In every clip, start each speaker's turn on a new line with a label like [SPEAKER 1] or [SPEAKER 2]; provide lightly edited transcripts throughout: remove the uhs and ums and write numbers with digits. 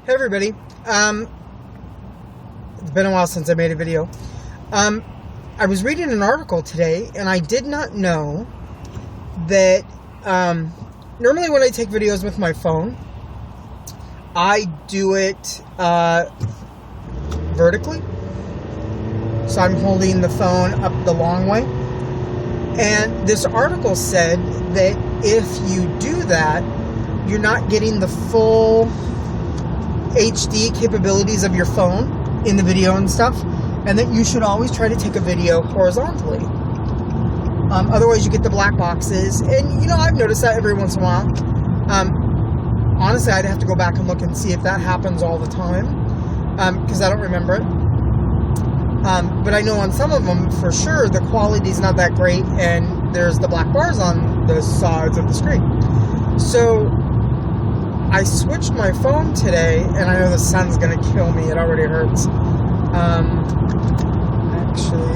[SPEAKER 1] Hey everybody, it's been a while since I made a video. I was reading an article today and I did not know that normally when I take videos with my phone, I do it vertically. So I'm holding the phone up the long way. And this article said that if you do that, you're not getting the full HD capabilities of your phone in the video and stuff, and that you should always try to take a video horizontally. Otherwise you get the black boxes, and I've noticed that every once in a while. Honestly, I'd have to go back and look and see if that happens all the time, because I don't remember it. But I know on some of them for sure the quality's not that great, and there's the black bars on the sides of the screen. So I switched my phone today, and I know the sun's gonna kill me. It already hurts. Actually,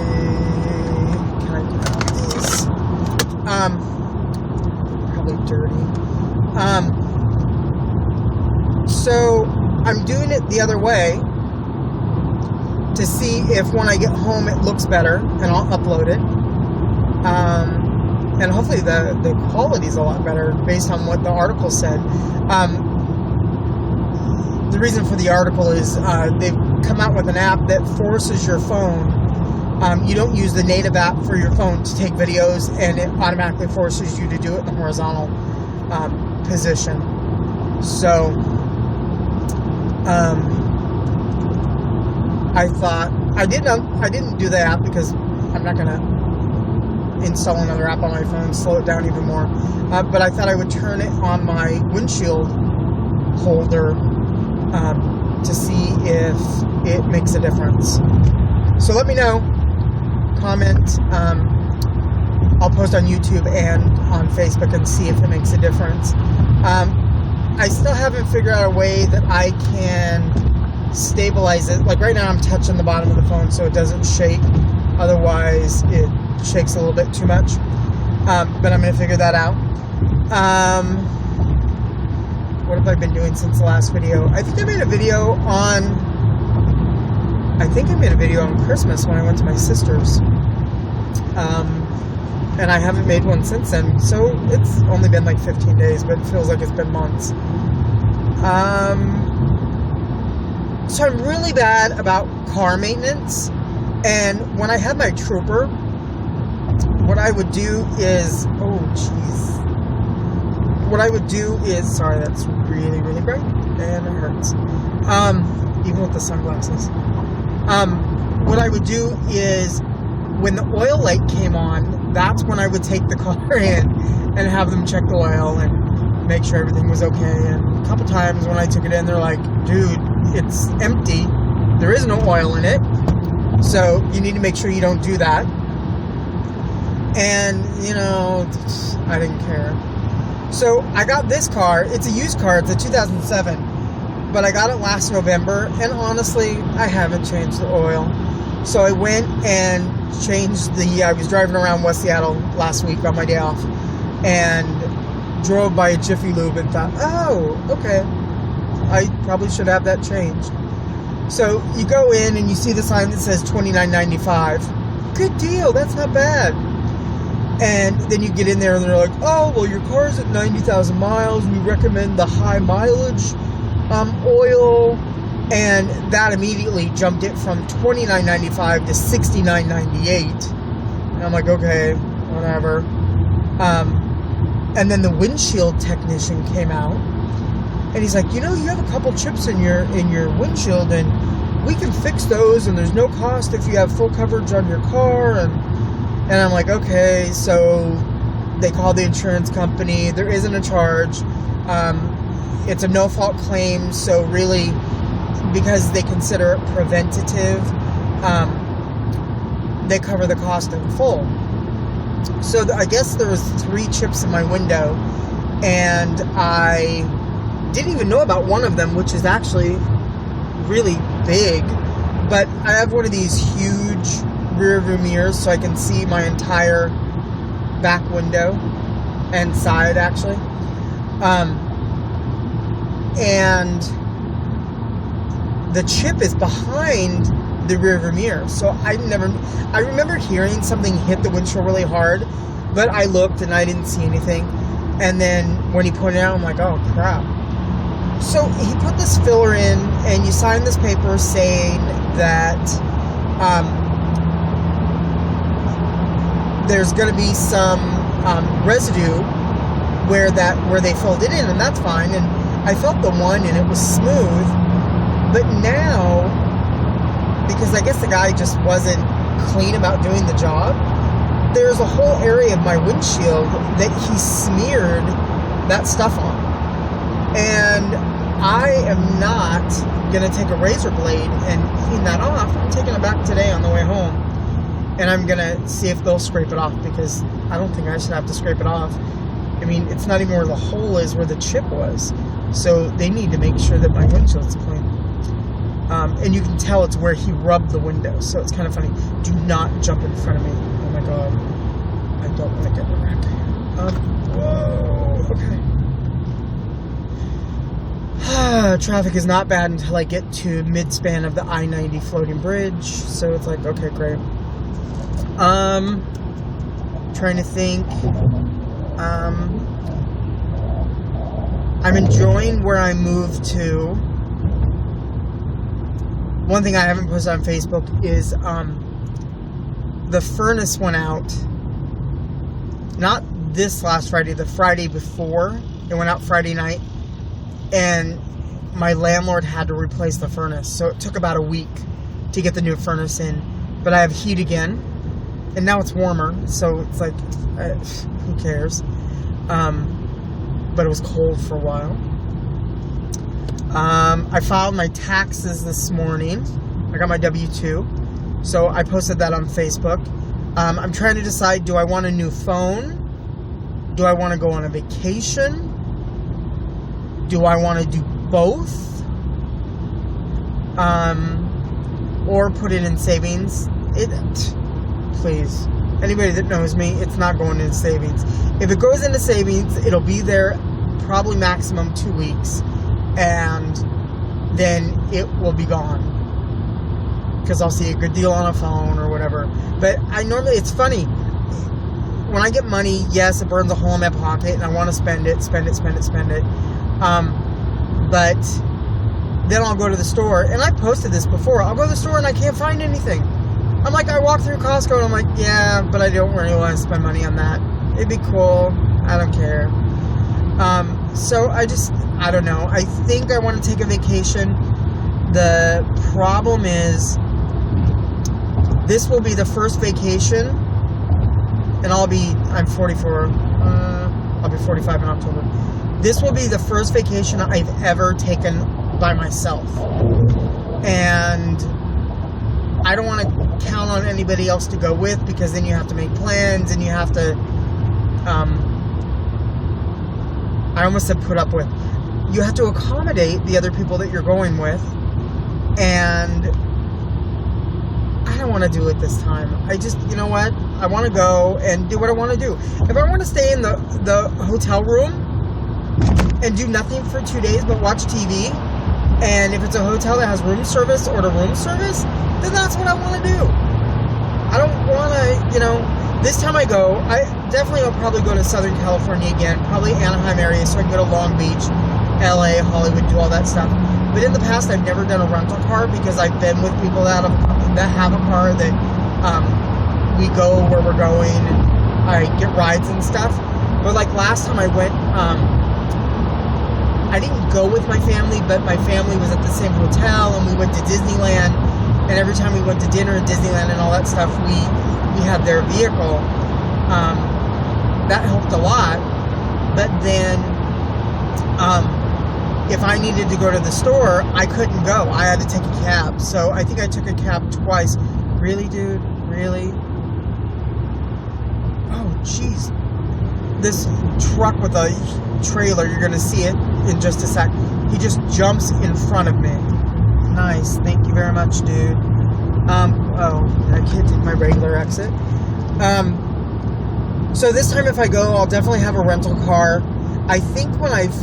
[SPEAKER 1] can I grab these? Probably dirty. So I'm doing it the other way to see if when I get home it looks better, and I'll upload it. And hopefully the quality's a lot better based on what the article said. The reason for the article is they've come out with an app that forces your phone. You don't use the native app for your phone to take videos, and it automatically forces you to do it in the horizontal position. So I thought I didn't do the app because I'm not gonna install another app on my phone, slow it down even more. But I thought I would turn it on my windshield holder to see if it makes a difference. So let me know, comment. I'll post on YouTube and on Facebook and see if it makes a difference. I still haven't figured out a way that I can stabilize it. Like right now I'm touching the bottom of the phone so it doesn't shake. Otherwise it shakes a little bit too much. But I'm going to figure that out. What have I been doing since the last video? I think I made a video on Christmas when I went to my sister's. And I haven't made one since then. So it's only been like 15 days, but it feels like it's been months. So I'm really bad about car maintenance. And when I had my Trooper, what I would do is, sorry, that's really, really bright, and it hurts, even with the sunglasses. What I would do is, when the oil light came on, that's when I would take the car in and have them check the oil and make sure everything was okay. And a couple times when I took it in, they're like, dude, it's empty, there is no oil in it, so you need to make sure you don't do that. And, I didn't care. So I got this car. It's a used car. It's a 2007. But I got it last November. And honestly, I haven't changed the oil. So I went and changed I was driving around West Seattle last week on my day off. And drove by a Jiffy Lube and thought, oh, okay, I probably should have that changed. So you go in and you see the sign that says $29.95. Good deal. That's not bad. And then you get in there and they're like, oh, well, your car's at 90,000 miles. We recommend the high mileage oil. And that immediately jumped it from $29.95 to $69.98. And I'm like, okay, whatever. And then the windshield technician came out. And he's like, you have a couple chips in your windshield, and we can fix those, and there's no cost if you have full coverage on your car. And I'm like, okay. So they called the insurance company. There isn't a charge. It's a no-fault claim. So really, because they consider it preventative, they cover the cost in full. So I guess there was 3 chips in my window, and I didn't even know about one of them, which is actually really big. But I have one of these huge rear view mirrors, so I can see my entire back window and side, actually. And the chip is behind the rearview mirror. So I remember hearing something hit the windshield really hard, but I looked and I didn't see anything. And then when he pointed out, I'm like, oh crap. So he put this filler in, and you sign this paper saying that there's going to be some residue where they filled it in, and that's fine. And I felt the one, and it was smooth. But now, because I guess the guy just wasn't clean about doing the job, there's a whole area of my windshield that he smeared that stuff on. And I am not going to take a razor blade and clean that off. I'm taking it back today on the way home. And I'm going to see if they'll scrape it off, because I don't think I should have to scrape it off. I mean, it's not even where the hole is, where the chip was. So they need to make sure that my windshield's clean. And you can tell it's where he rubbed the window. So it's kind of funny. Do not jump in front of me. Oh my God. I don't want to get in a wreck. Whoa. Okay. Traffic is not bad until I get to mid-span of the I-90 floating bridge. So it's like, okay, great. Trying to think. I'm enjoying where I moved to. One thing I haven't posted on Facebook is the furnace went out. Not this last Friday, the Friday before. It went out Friday night. And my landlord had to replace the furnace. So it took about a week to get the new furnace in. But I have heat again. And now it's warmer. So it's like, who cares? But it was cold for a while. I filed my taxes this morning. I got my W-2. So I posted that on Facebook. I'm trying to decide, do I want a new phone? Do I want to go on a vacation? Do I want to do both? Or put it in savings? Please. Anybody that knows me, it's not going into savings. If it goes into savings, it'll be there probably maximum 2 weeks. And then it will be gone. Because I'll see a good deal on a phone or whatever. But it's funny. When I get money, yes, it burns a hole in my pocket and I want to spend it. But then I'll go to the store, and I posted this before. I'll go to the store and I can't find anything. I'm like, I walk through Costco and I'm like, yeah, but I don't really want to spend money on that. It'd be cool. I don't care. So I don't know. I think I want to take a vacation. The problem is, this will be the first vacation, and I'm 44. I'll be 45 in October. This will be the first vacation I've ever taken by myself. And I don't want to count on anybody else to go with, because then you have to make plans and you have to, I almost said put up with. You have to accommodate the other people that you're going with. And I don't want to do it this time. You know what? I want to go and do what I want to do. If I want to stay in the hotel room and do nothing for 2 days but watch TV, and if it's a hotel that has room service, order room service, then that's what I want to do. I don't want to, this time I go, I'll probably go to Southern California again, probably Anaheim area, so I can go to Long Beach, LA, Hollywood, do all that stuff. But in the past, I've never done a rental car, because I've been with people that have a car that we go where we're going, and I get rides and stuff. But like last time I went, I didn't go with my family, but my family was at the same hotel, and we went to Disneyland. And every time we went to dinner at Disneyland and all that stuff, we had their vehicle. That helped a lot. But then, if I needed to go to the store, I couldn't go. I had to take a cab. So I think I took a cab twice. Really, dude? Really? Oh, jeez. This truck with a trailer, you're going to see it in just a sec. He just jumps in front of me. Nice. Thank you very much, dude. I can't take my regular exit. So this time if I go, I'll definitely have a rental car. I think when I've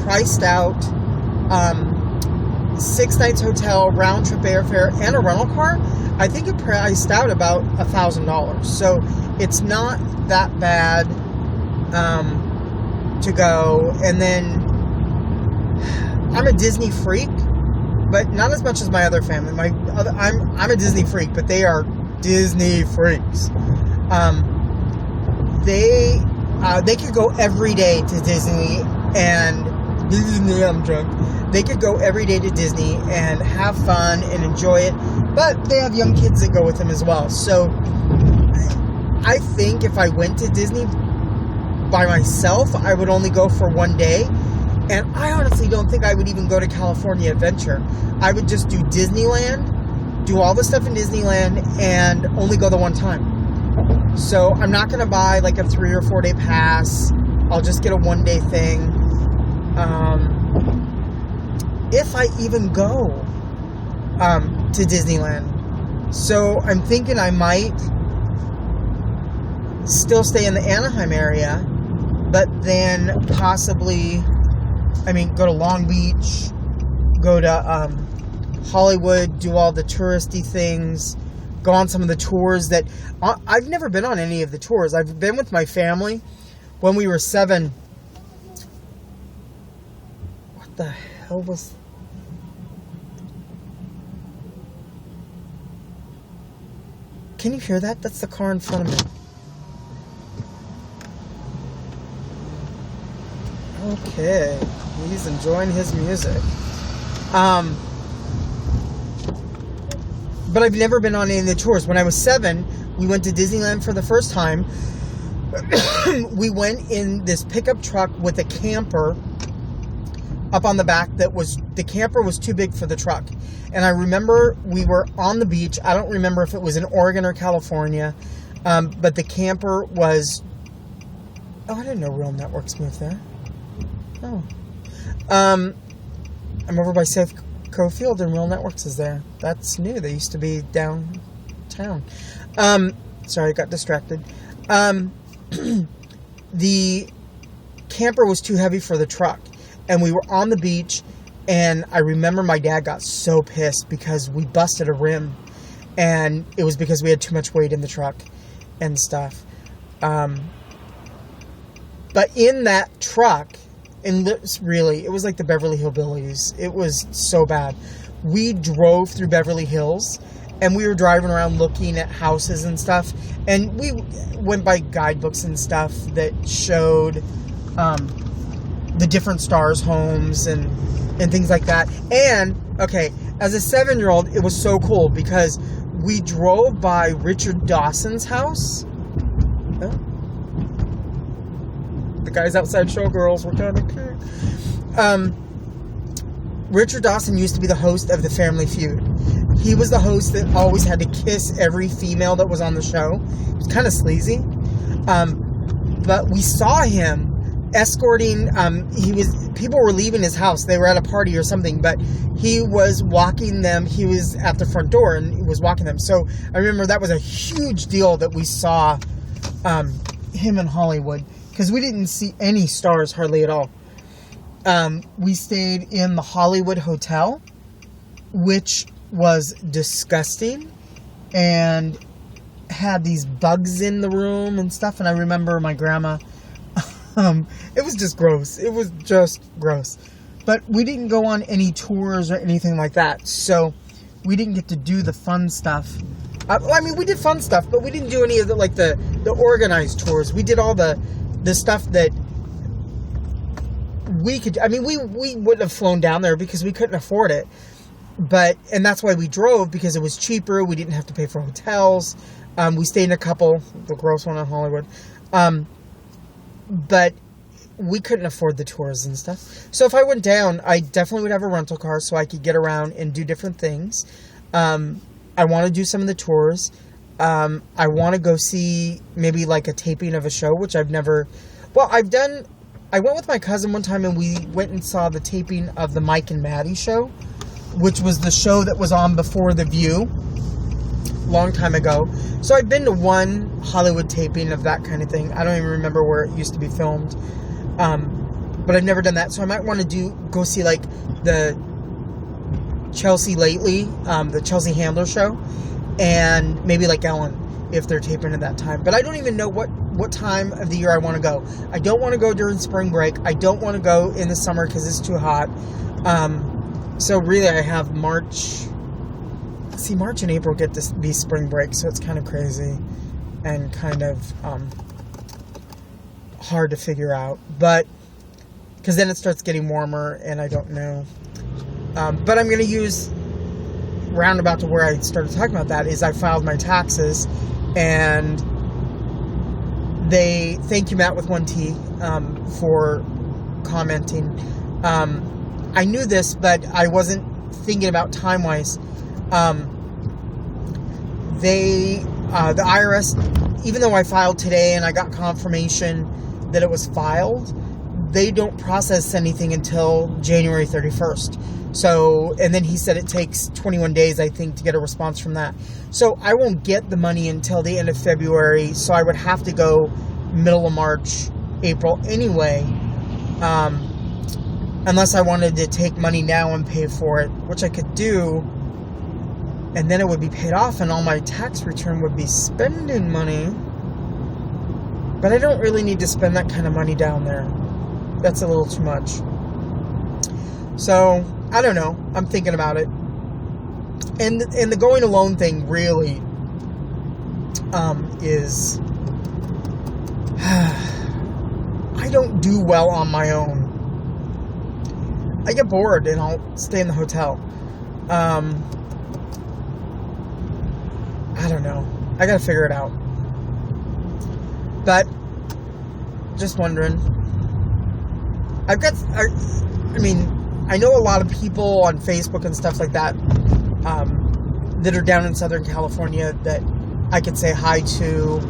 [SPEAKER 1] priced out 6 nights hotel, round trip airfare, and a rental car, I think it priced out about $1,000. So it's not that bad to go. And then I'm a Disney freak, but not as much as my other family. I'm a Disney freak, but they are Disney freaks. They could go every day to Disney and I'm drunk. They could go every day to Disney and have fun and enjoy it, but they have young kids that go with them as well. So I think if I went to Disney by myself, I would only go for one day. And I honestly don't think I would even go to California Adventure. I would just do Disneyland, do all the stuff in Disneyland, and only go the one time. So I'm not going to buy like a 3 or 4 day pass. I'll just get a 1 day thing. If I even go to Disneyland. So I'm thinking I might still stay in the Anaheim area, but then possibly, go to Long Beach, go to Hollywood, do all the touristy things, go on some of the tours that I've never been on any of the tours. I've been with my family when we were 7. What the hell was... Can you hear that? That's the car in front of me. Okay. He's enjoying his music. But I've never been on any of the tours. When I was 7, we went to Disneyland for the first time. We went in this pickup truck with a camper up on the back the camper was too big for the truck. And I remember we were on the beach. I don't remember if it was in Oregon or California. But the camper was... Oh, I didn't know Real Networks moved there. Oh. I'm over by Safeco Field and Real Networks is there. That's new. They used to be downtown. Sorry, I got distracted. The camper was too heavy for the truck. And we were on the beach, and I remember my dad got so pissed because we busted a rim. And it was because we had too much weight in the truck and stuff. But in that truck... And really, it was like the Beverly Hillbillies. It was so bad. We drove through Beverly Hills, and we were driving around looking at houses and stuff. And we went by guidebooks and stuff that showed the different stars' homes and things like that. And, okay, as a 7-year-old, it was so cool because we drove by Richard Dawson's house. Oh. The guys outside Showgirls were kind of cute. Richard Dawson used to be the host of The Family Feud. He was the host that always had to kiss every female that was on the show. It was kind of sleazy. But we saw him escorting, people were leaving his house. They were at a party or something, but he was walking them. He was at the front door and he was walking them. So I remember that was a huge deal that we saw him in Hollywood. Because we didn't see any stars hardly at all. We stayed in the Hollywood Hotel, which was disgusting. And had these bugs in the room and stuff. And I remember my grandma... it was just gross. It was just gross. But we didn't go on any tours or anything like that. So we didn't get to do the fun stuff. We did fun stuff, but we didn't do any of the organized tours. We did all the stuff that we could... we wouldn't have flown down there because we couldn't afford it. And that's why we drove, because it was cheaper. We didn't have to pay for hotels. We stayed in a couple, the gross one in Hollywood. But we couldn't afford the tours and stuff. So if I went down, I definitely would have a rental car so I could get around and do different things. I want to do some of the tours. I want to go see maybe like a taping of a show, which I've never... Well, I went with my cousin one time and we went and saw the taping of the Mike and Maddie show, which was the show that was on before The View, long time ago. So I've been to one Hollywood taping of that kind of thing. I don't even remember where it used to be filmed. But I've never done that. So I might want to go see like the Chelsea lately, the Chelsea Handler show, and maybe like Ellen, if they're taping at that time. But I don't even know what time of the year I want to go. I don't want to go during spring break. I don't want to go in the summer because it's too hot. So really I have March. See, March and April get to be spring break, so it's kind of crazy and kind of hard to figure out. But because then it starts getting warmer, and I don't know. But I'm going to use roundabout to where I started talking about that is I filed my taxes, and they thank you Matt with 1T for commenting. I knew this, but I wasn't thinking about time-wise. The IRS, even though I filed today and I got confirmation that it was filed, they don't process anything until January 31st. So, and then he said it takes 21 days, I think, to get a response from that. So I won't get the money until the end of February, so I would have to go middle of March, April anyway, unless I wanted to take money now and pay for it, which I could do, and then it would be paid off and all my tax return would be spending money. But I don't really need to spend that kind of money down there. That's a little too much. So, I don't know. I'm thinking about it. And the going alone thing really is... I don't do well on my own. I get bored and I'll stay in the hotel. I don't know. I gotta figure it out. But, just wondering. I know a lot of people on Facebook and stuff like that that are down in Southern California that I could say hi to.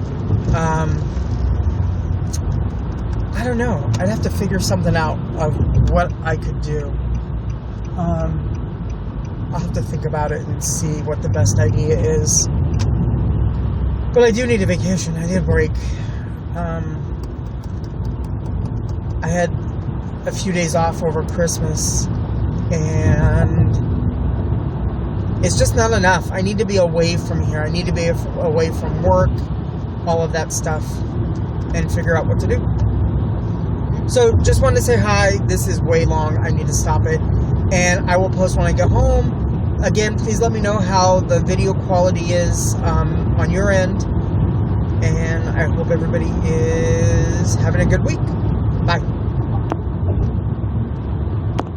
[SPEAKER 1] I don't know. I'd have to figure something out of what I could do. I'll have to think about it and see what the best idea is. But I do need a vacation. I need a break. I had a few days off over Christmas, and it's just not enough. I need to be away from here. I need to be away from work, all of that stuff, and figure out what to do. So, just wanted to say hi. This is way long. I need to stop it. And I will post when I get home. Again, please let me know how the video quality is on your end. And I hope everybody is having a good week. Bye.